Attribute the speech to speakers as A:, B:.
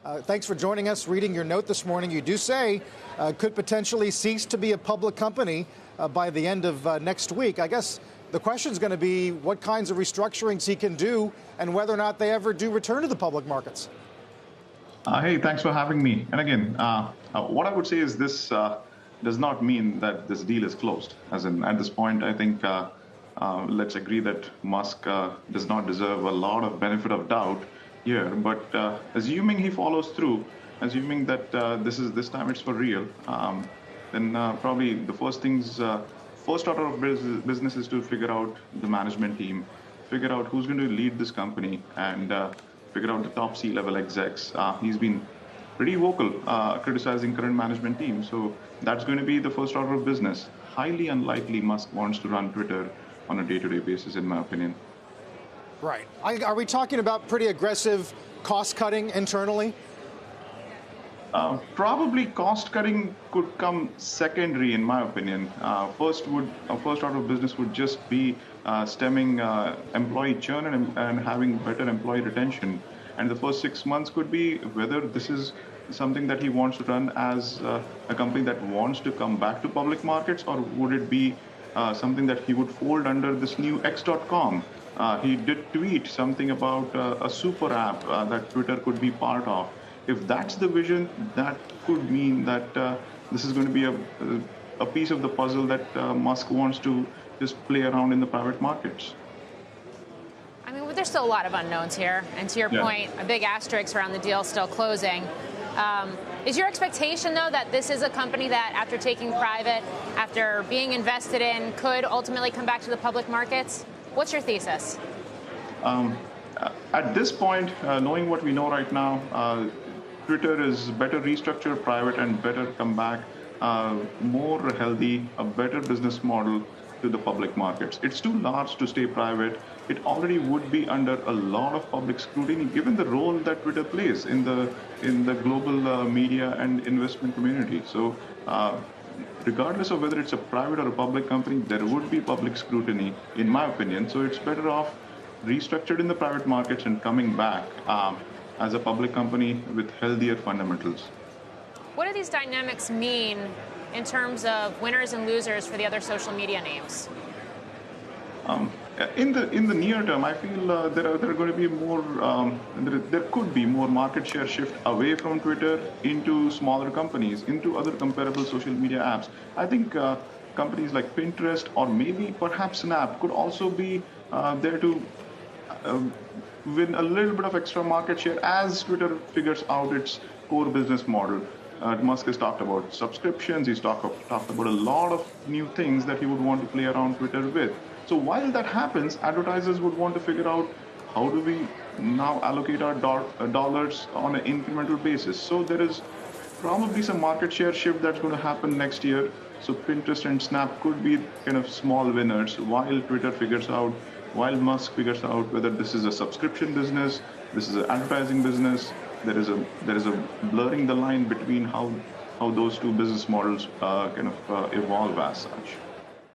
A: Thanks for joining us. Reading your note this morning, you do say could potentially cease to be a public company by the end of next week. I guess the question is going to be what kinds of restructurings he can do and whether or not they ever do return to the public markets.
B: Hey, thanks for having me. And again, what I would say is this does not mean that this deal is closed. As in, at this point, I think let's agree that Musk does not deserve a lot of benefit of doubt here. But assuming he follows through, assuming that this time it's for real, then probably the first order of business is to figure out the management team, figure out who's going to lead this company, and figure out the top C-level execs. He's been pretty vocal criticizing current management team, so that's going to be the first order of business. Highly unlikely Musk wants to run Twitter on a day-to-day basis, in my opinion.
A: Right. Are we talking about pretty aggressive cost-cutting internally?
B: Probably cost-cutting could come secondary, in my opinion. First order of business would just be stemming employee churn and having better employee retention. And the first 6 months could be whether this is something that he wants to run as a company that wants to come back to public markets, or would it be something that he would fold under this new X.com. He did tweet something about a super app that Twitter could be part of. If that's the vision, that could mean that this is going to be a piece of the puzzle that Musk wants to just play around in the private markets.
C: I mean, there's still a lot of unknowns here. And to your point, a big asterisk around the deal still closing. Is your expectation, though, that this is a company that, after taking private, after being invested in, could ultimately come back to the public markets? What's your thesis?
B: At this point, knowing what we know right now, Twitter is better restructured private and better come back, more healthy, a better business model to the public markets. It's too large to stay private. It already would be under a lot of public scrutiny, given the role that Twitter plays in the global media and investment community. So regardless of whether it's a private or a public company, there would be public scrutiny, in my opinion. So it's better off restructured in the private markets and coming back as a public company with healthier fundamentals.
C: What do these dynamics mean in terms of winners and losers for the other social media names?
B: In the near term, I feel there are going to be more. There could be more market share shift away from Twitter into smaller companies, into other comparable social media apps. I think companies like Pinterest or maybe perhaps Snap could also be there to win a little bit of extra market share as Twitter figures out its core business model. Musk has talked about subscriptions. He's talked about a lot of new things that he would want to play around Twitter with. So while that happens, advertisers would want to figure out how do we now allocate our dollars on an incremental basis. So there is probably some market share shift that's going to happen next year. So Pinterest and Snap could be kind of small winners while Musk figures out whether this is a subscription business, this is an advertising business. There is a blurring the line between how those two business models kind of evolve as such.